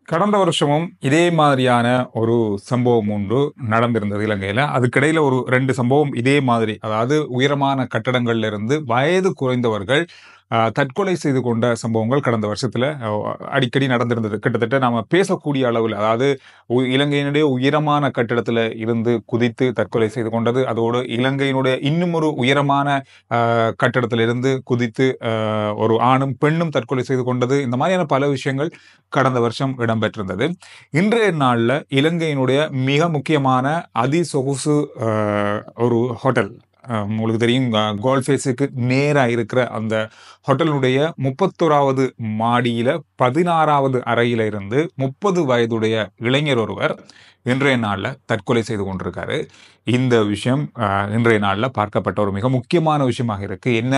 கடந்த வருஷமும் இதே மாதிரியான ஒரு சம்பவம் ஒன்று நடந்திருந்தது இலங்கையில. அதுக்கிடையில ஒரு 2 சம்பவம் இதே மாதிரி. அதாவது உயரமான கட்டடங்கள்ல இருந்து வயது குறைந்தவர்கள் தற்கொலை செய்து கொண்ட சம்பவங்கள் கடந்த வருஷத்துல அடிக்கடி நடந்திருந்தது. கிட்டத்தட்ட நாம பேசக்கூடிய அளவுல, அதாவது இலங்கையினுடைய உயரமான கட்டிடத்துல இருந்து குதித்து தற்கொலை செய்து கொண்டது. அதோடு இலங்கையினுடைய இன்னும் ஒரு உயரமான கட்டிடத்திலிருந்து குதித்து ஒரு ஆணும் பெண்ணும் தற்கொலை செய்து கொண்டது. இந்த மாதிரியான பல விஷயங்கள் கடந்த வருஷம் இடம்பெற்றிருந்தது. இன்றைய நாள்ல இலங்கையினுடைய மிக முக்கியமான அதிசொகுசு ஒரு ஹோட்டல், உங்களுக்கு தெரியும், கோல்ட் ஃபேஸுக்கு நேரா இருக்கிற அந்த ஹோட்டலுடைய 31வது மாடியில 16வது அறையில இருந்து 30 வயதுடைய இளைஞர் ஒருவர் இன்றைய நாள்ல தற்கொலை செய்து கொண்டிருக்காரு. இந்த விஷயம் இன்றைய நாள்ல பார்க்கப்பட்ட ஒரு மிக முக்கியமான விஷயமாக இருக்கு. என்ன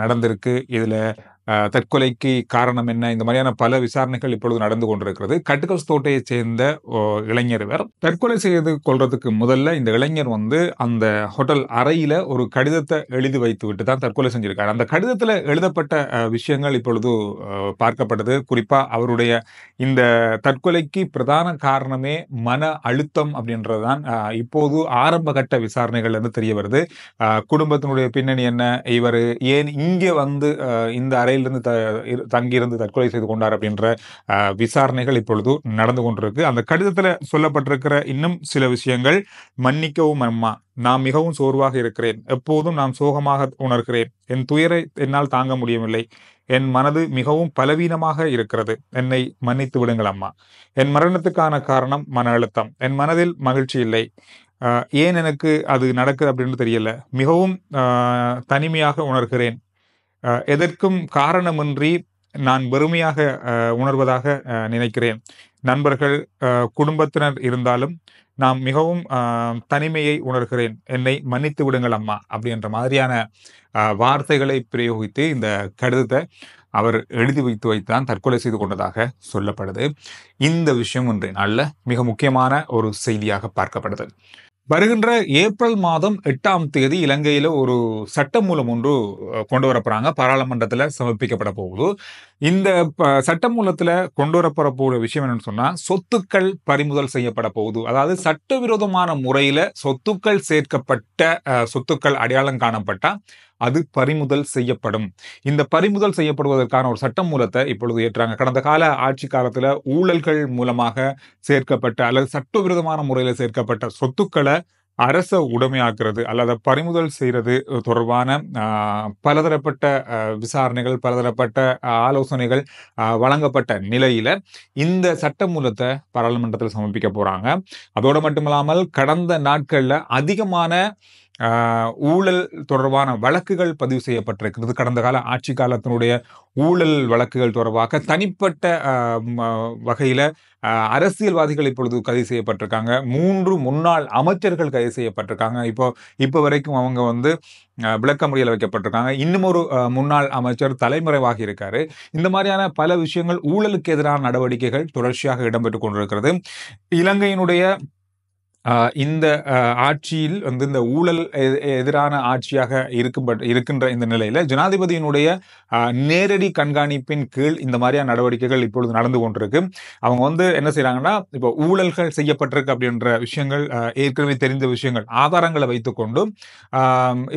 நடந்திருக்கு இதுல, தற்கொலைக்கு காரணம் என்ன, இந்த மாதிரியான பல விசாரணைகள் இப்பொழுது நடந்து கொண்டிருக்கிறது. கட்டுக்கஸ் தோட்டையைச் சேர்ந்த இளைஞர் இவர். தற்கொலை செய்து கொள்றதுக்கு முதல்ல இந்த இளைஞர் அந்த ஹோட்டல் அறையில ஒரு கடிதத்தை எழுதி வைத்து விட்டு தான் தற்கொலை செஞ்சிருக்காரு. அந்த கடிதத்துல எழுதப்பட்ட விஷயங்கள் இப்பொழுது பார்க்கப்பட்டது. குறிப்பா அவருடைய இந்த தற்கொலைக்கு பிரதான காரணமே மன அழுத்தம் அப்படின்றதுதான் இப்போது ஆரம்ப கட்ட விசாரணைகள் இருந்து தெரிய வருது. குடும்பத்தினுடைய பின்னணி என்ன, இவர் ஏன் இங்கே இந்த அறையிலிருந்து தங்கியிருந்து தற்கொலை செய்து கொண்டார் அப்படின்ற விசாரணைகள் இப்பொழுது நடந்து கொண்டிருக்கு. அந்த கடிதத்துல சொல்லப்பட்டிருக்கிற இன்னும் சில விஷயங்கள்: மன்னிக்கவும் அம்மா, நான் மிகவும் சோர்வாக இருக்கிறேன். எப்போதும் நான் சோகமாக உணர்கிறேன். என் துயரை என்னால் தாங்க முடியவில்லை. என் மனது மிகவும் பலவீனமாக இருக்கிறது. என்னை மன்னித்து விடுங்கள் அம்மா. என் மரணத்துக்கான காரணம் மன அழுத்தம். என் மனதில் மகிழ்ச்சி இல்லை. ஏன் எனக்கு அது நடக்குது அப்படின்னு தெரியல. மிகவும் தனிமையாக உணர்கிறேன். எதற்கும் காரணமின்றி நான் வெறுமையாக உணர்வதாக நினைக்கிறேன். நண்பர்கள், குடும்பத்தினர் இருந்தாலும் நான் மிகவும் தனிமையை உணர்கிறேன். என்னை மன்னித்து விடுங்கள் அம்மா அப்படின்ற மாதிரியான வார்த்தைகளை பிரயோகித்து இந்த கடிதத்தை அவர் எழுதி வைத்தான் தற்கொலை செய்து கொண்டதாக சொல்லப்படுது. இந்த விஷயம் இன்றைய நாள்ல மிக முக்கியமான ஒரு செய்தியாக பார்க்கப்படுது. வருகின்ற ஏப்ரல் மாதம் 8ஆம் தேதி இலங்கையில ஒரு சட்டமூலம் ஒன்று கொண்டு வரப்போறாங்க. பாராளுமன்றத்துல சமர்ப்பிக்கப்பட போகுது. இந்த சட்டமூலத்துல கொண்டு வரப்பட போகிற விஷயம் என்னன்னு சொன்னா, சொத்துக்கள் பறிமுதல் செய்யப்பட போகுது. அதாவது சட்டவிரோதமான முறையில சொத்துக்கள் சேர்க்கப்பட்ட சொத்துக்கள் அடையாளம் காணப்பட்டா அது பறிமுதல் செய்யப்படும். இந்த பறிமுதல் செய்யப்படுவதற்கான ஒரு சட்டமூலத்தை இப்பொழுது ஏற்றாங்க. கடந்த கால ஆட்சி காலத்துல ஊழல்கள் மூலமாக சேர்க்கப்பட்ட அல்லது சட்டவிரோதமான முறையில சேர்க்கப்பட்ட சொத்துக்களை அரச உடைமையாக்குறது அல்லது பறிமுதல் செய்யறது தொடர்பான பலதரப்பட்ட விசாரணைகள், பலதரப்பட்ட ஆலோசனைகள் வழங்கப்பட்ட நிலையில இந்த சட்டமூலத்தை பாராளுமன்றத்தில் சமர்ப்பிக்க போறாங்க. அதோடு மட்டுமில்லாமல் கடந்த நாட்கள்ல அதிகமான ஊழல் தொடர்பான வழக்குகள் பதிவு செய்யப்பட்டிருக்கிறது. கடந்த கால ஆட்சி காலத்தினுடைய ஊழல் வழக்குகள் தொடர்பாக தனிப்பட்ட வகையில அரசியல்வாதிகள் இப்பொழுது கைது செய்யப்பட்டிருக்காங்க. 3 முன்னாள் அமைச்சர்கள் கைது செய்யப்பட்டிருக்காங்க. இப்போ வரைக்கும் அவங்க விளக்கமறியல் வைக்கப்பட்டிருக்காங்க. இன்னும் ஒரு முன்னாள் அமைச்சர் தலைமறைவாகி இருக்காரு. இந்த மாதிரியான பல விஷயங்கள், ஊழலுக்கு எதிரான நடவடிக்கைகள் தொடர்ச்சியாக இடம்பெற்றுக் கொண்டிருக்கிறது. இலங்கையினுடைய இந்த ஆட்சியில் இந்த ஊழல் எதிரான ஆட்சியாக இருக்கின்ற இந்த நிலையில ஜனாதிபதியினுடைய நேரடி கண்காணிப்பின் கீழ் இந்த மாதிரியான நடவடிக்கைகள் இப்பொழுது நடந்து கொண்டிருக்கு. அவங்க என்ன செய்யறாங்கன்னா, இப்போ ஊழல்கள் செய்யப்பட்டிருக்கு அப்படின்ற விஷயங்கள் ஏற்கனவே தெரிந்த விஷயங்கள், ஆதாரங்களை வைத்துக்கொண்டு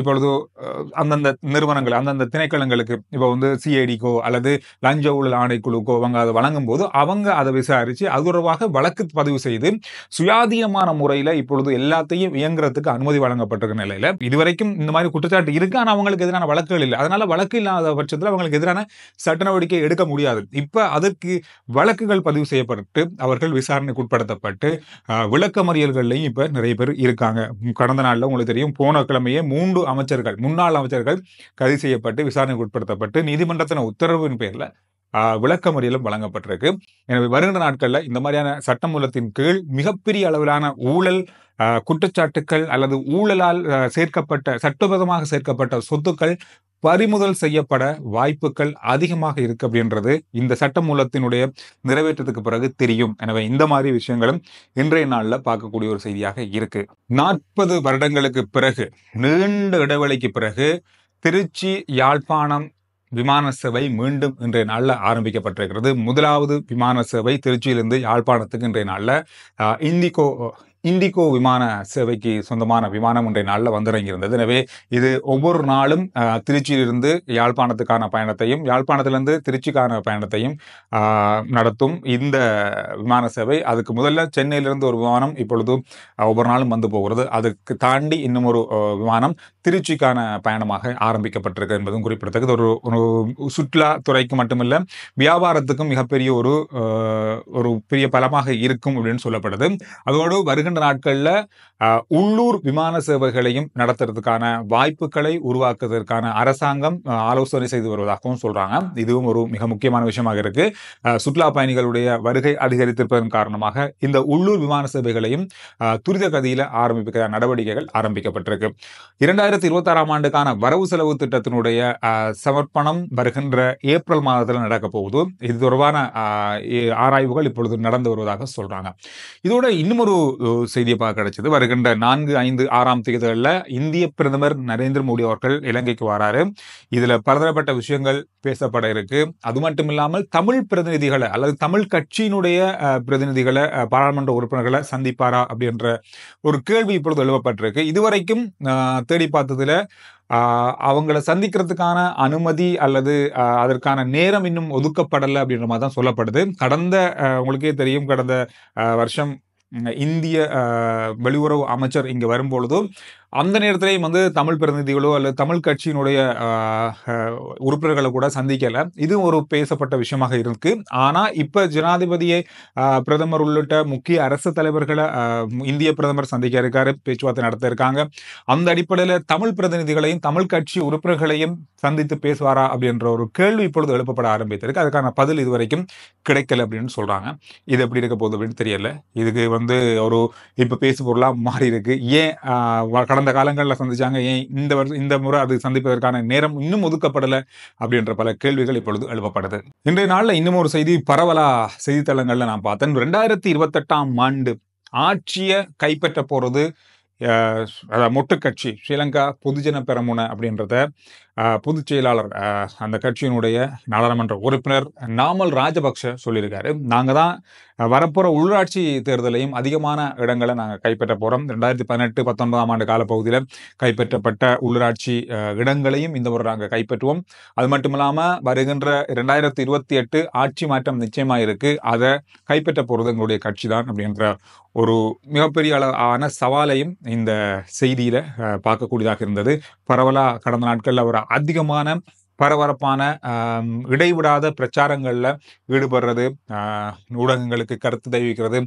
இப்பொழுது அந்தந்த நிறுவனங்கள், அந்தந்த திணைக்களங்களுக்கு, இப்போ சிஐடிக்கோ அல்லது லஞ்ச ஊழல் ஆணைக்குழுக்கோ அவங்க அதை வழங்கும் போது அவங்க அதை விசாரிச்சு அது தொடர்பாக வழக்கு பதிவு செய்து சுயாதீனமான முறையில இப்பொழுது எல்லாத்தையும் இயங்குறதுக்கு அனுமதி வழங்கப்பட்டிருக்க நிலையில இதுவரைக்கும் இந்த மாதிரி குற்றச்சாட்டு இருக்கு. ஆனா அவங்களுக்கு எதிரான வழக்குகள் இல்லை. அதனால வழக்கு இல்லாத பட்சத்தில் அவங்களுக்கு எதிரான சட்ட நடவடிக்கை எடுக்க முடியாது. இப்ப அதற்கு வழக்குகள் பதிவு செய்யப்பட்டு அவர்கள் விசாரணைக்கு உட்படுத்தப்பட்டு விளக்கமறியல்கள்லையும் இப்ப நிறைய பேர் இருக்காங்க. கடந்த நாள்ல உங்களுக்கு தெரியும், போன கிழமையே 3 அமைச்சர்கள், முன்னாள் அமைச்சர்கள் கைது செய்யப்பட்டு விசாரணைக்கு உட்படுத்தப்பட்டு நீதிமன்றத்தின் உத்தரவின் பேர்ல விளக்கமறியலும் வழங்கப்பட்டிருக்கு. எனவே வருகின்ற நாட்கள்ல இந்த மாதிரியான சட்டமூலத்தின் கீழ் மிகப்பெரிய அளவிலான ஊழல் குற்றச்சாட்டுக்கள் அல்லது ஊழலால் சட்டவிரோதமாக சேர்க்கப்பட்ட சொத்துக்கள் பறிமுதல் செய்யப்பட வாய்ப்புகள் அதிகமாக இருக்கு அப்படின்றது இந்த சட்டமூலத்தினுடைய நிறைவேற்றத்துக்கு பிறகு தெரியும். எனவே இந்த மாதிரி விஷயங்களும் இன்றைய நாள்ல பார்க்கக்கூடிய ஒரு செய்தியாக இருக்கு. 40 வருடங்களுக்கு பிறகு, நீண்ட இடைவெளிக்கு பிறகு திருச்சி, யாழ்ப்பாணம் விமான சேவை மீண்டும் இன்றைய நாளில் ஆரம்பிக்கப்பட்டிருக்கிறது. முதலாவது விமான சேவை திருச்சியிலிருந்து யாழ்ப்பாணத்துக்கு இன்றைய நாளில் இண்டிகோ விமான சேவைக்கு சொந்தமான விமானம் இன்றைய நாளில் வந்திறங்கியிருந்தது. எனவே இது ஒவ்வொரு நாளும் திருச்சியிலிருந்து யாழ்ப்பாணத்துக்கான பயணத்தையும் யாழ்ப்பாணத்திலிருந்து திருச்சிக்கான பயணத்தையும் நடத்தும் இந்த விமான சேவை. அதுக்கு முதல்ல சென்னையிலிருந்து ஒரு விமானம் இப்பொழுது ஒவ்வொரு நாளும் வந்து போகிறது. அதுக்கு தாண்டி இன்னும் ஒரு விமானம் திருச்சிக்கான பயணமாக ஆரம்பிக்கப்பட்டிருக்கு என்பதும் குறிப்பிடத்தக்கது. ஒரு சுற்றுலாத்துறைக்கு மட்டுமல்ல, வியாபாரத்துக்கும் மிகப்பெரிய ஒரு பெரிய பலமாக இருக்கும் அப்படின்னு சொல்லப்படுது. அதோடு வருகின்ற நாட்களில் உள்ளூர் விமான சேவைகளையும் நடத்துறதுக்கான வாய்ப்புகளை உருவாக்குவதற்கான அரசாங்கம் ஆலோசனை செய்து வருவதாகவும் சொல்றாங்க. இதுவும் ஒரு மிக முக்கியமான விஷயமாக இருக்கு. சுற்றுலா பயணிகளுடைய வருகை அதிகரித்திருப்பதன் காரணமாக இந்த உள்ளூர் விமான சேவைகளையும் துரித கதியில ஆரம்பிக்க நடவடிக்கைகள் ஆரம்பிக்கப்பட்டிருக்கு. 2026 ஆண்டுக்கான வரவு செலவு திட்டத்தினுடைய சமர்ப்பணம் வருகின்ற ஏப்ரல் மாதத்தில் நடக்க போகுது. இது தொடர்பான ஆராய்வுகள் இப்பொழுது நடந்து வருவதாக சொல்றாங்க. இதோட இன்னும் ஒரு செய்தியை பார்க்க கிடைச்சது. வருகின்ற 4, 5, 6ஆம் தேதிகளில் இந்திய பிரதமர் நரேந்திர மோடி அவர்கள் இலங்கைக்கு வராரு. இதுல பலதரப்பட்ட விஷயங்கள் பேசப்பட இருக்கு. அது மட்டும் இல்லாமல் தமிழ் பிரதிநிதிகளை அல்லது தமிழ் கட்சியினுடைய பிரதிநிதிகளை பாராளுமன்ற உறுப்பினர்களை சந்திப்பாரா அப்படின்ற ஒரு கேள்வி இப்பொழுது எழுப்பப்பட்டிருக்கு. இதுவரைக்கும் தேடி பார்த்ததுல அவங்கள சந்திக்கிறதுக்கான அனுமதி அல்லது அதற்கான நேரம் இன்னும் ஒதுக்கப்படலை அப்படின்ற மாதிரி தான் சொல்லப்படுது. உங்களுக்கே தெரியும், கடந்த வருஷம் இந்திய வெளியுறவு அமைச்சர் இங்க வரும்பொழுதும் அந்த நேரத்திலேயும் தமிழ் பிரதிநிதிகளோ அல்லது தமிழ் கட்சியினுடைய உறுப்பினர்களை கூட சந்திக்கல. இது ஒரு பேசப்பட்ட விஷயமாக இருக்கு. ஆனா இப்ப ஜனாதிபதியை பிரதமர் உள்ளிட்ட முக்கிய அரசு தலைவர்களை இந்திய பிரதமர் சந்திக்க இருக்காரு, பேச்சுவார்த்தை நடத்த இருக்காங்க. அந்த அடிப்படையில தமிழ் பிரதிநிதிகளையும் தமிழ் கட்சி உறுப்பினர்களையும் சந்தித்து பேசுவாரா அப்படின்ற ஒரு கேள்வி இப்பொழுது எழுப்பப்பட ஆரம்பித்திருக்கு. அதுக்கான பதில் இதுவரைக்கும் கிடைக்கல அப்படின்னு சொல்றாங்க. இது எப்படி இருக்க போகுது அப்படின்னு தெரியல. இதுக்கு ஒரு இப்ப பேசு பொருளா மாறி இருக்கு. ஏன் கடந்த காலங்களில் சந்திச்சாங்க, ஏன் இந்த முறை அது சந்திப்பதற்கான நேரம் இன்னும் ஒதுக்கப்படலை அப்படின்ற பல கேள்விகள் இப்பொழுது எழுப்பப்படுது. இன்றைய நாளில் இன்னும் ஒரு செய்தி பரவலா செய்தித்தளங்கள்ல நான் பார்த்தேன். 2028ஆம் ஆண்டு ஆட்சியை கைப்பற்ற போறது மொட்டு கட்சி ஸ்ரீலங்கா பொதுஜன பெரமுன அப்படின்றத பொதுச் செயலாளர் அந்த கட்சியினுடைய நாடாளுமன்ற உறுப்பினர் நாமல் ராஜபக்ஷ சொல்லியிருக்காரு. நாங்கள் தான் வரப்போற உள்ளாட்சி தேர்தலையும் அதிகமான இடங்களை நாங்கள் கைப்பற்ற போறோம். 2018-19ஆம் ஆண்டு காலப்பகுதியில் கைப்பற்றப்பட்ட உள்ளாட்சி இடங்களையும் இந்த முறை நாங்கள் கைப்பற்றுவோம். அது மட்டும் இல்லாமல் வருகின்ற 2028 ஆட்சி மாற்றம் நிச்சயமாக இருக்கு. அதை கைப்பற்ற போறது எங்களுடைய கட்சி தான் அப்படின்ற ஒரு மிகப்பெரிய அளவான சவாலையும் இந்த செய்தியில பார்க்கக்கூடியதாக இருந்தது. பரவலா கடந்த நாட்களில் அவர் அதிகமான பரபரப்பான இடைவிடாத பிரச்சாரங்கள்ல ஈடுபடுறது, ஊடகங்களுக்கு கருத்து தெரிவிக்கிறது,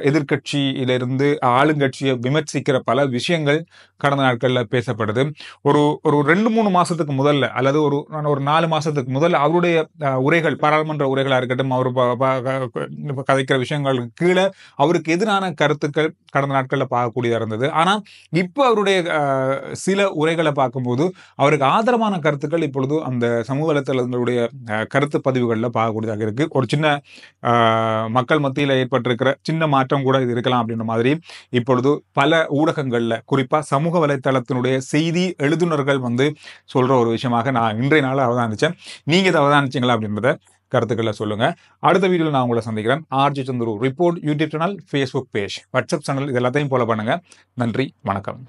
எதிர்கட்சியிலிருந்து ஆளுங்கட்சியை விமர்சிக்கிற பல விஷயங்கள் கடந்த நாட்களில் பேசப்படுது. ஒரு 2-3 மாசத்துக்கு முதல்ல அல்லது ஒரு 4 மாசத்துக்கு முதல்ல அவருடைய உரைகள், பாராளுமன்ற உரைகளா இருக்கட்டும், அவர் கதைக்கிற விஷயங்களுக்கு கீழே அவருக்கு எதிரான கருத்துக்கள் கடந்த நாட்களில் பார்க்கக்கூடியதா இருந்தது. ஆனா இப்போ அவருடைய சில உரைகளை பார்க்கும்போது அவருக்கு ஆதரவான கருத்துக்கள் இப்பொழுது அந்த சமூக வலைத்தளங்களுடைய கருத்து பதிவுகளில் பார்க்கக்கூடியதாக இருக்கு. ஒரு சின்ன மக்கள் மத்தியில் ஏற்பட்டிருக்கிற சின்ன மாற்றம் கூட இது இருக்கலாம் அப்படின்ற மாதிரி இப்பொழுது பல ஊடகங்கள்ல, குறிப்பா சமூக வலைத்தளத்தினுடைய செய்தி எழுதுனர்கள் சொல்ற ஒரு விஷயமாக நான் இன்றைய நாள் அவதானிச்சேன். நீங்க இதை அவதானிச்சீங்களா அப்படின்றத கருத்துக்களை சொல்லுங்க. அடுத்த வீடியோவில் நான் உங்களை சந்திக்கிறேன். RG Chandru report YouTube channel, Facebook page, WhatsApp channel, இது எல்லாத்தையும் ஃபாலோ பண்ணுங்க. நன்றி, வணக்கம்.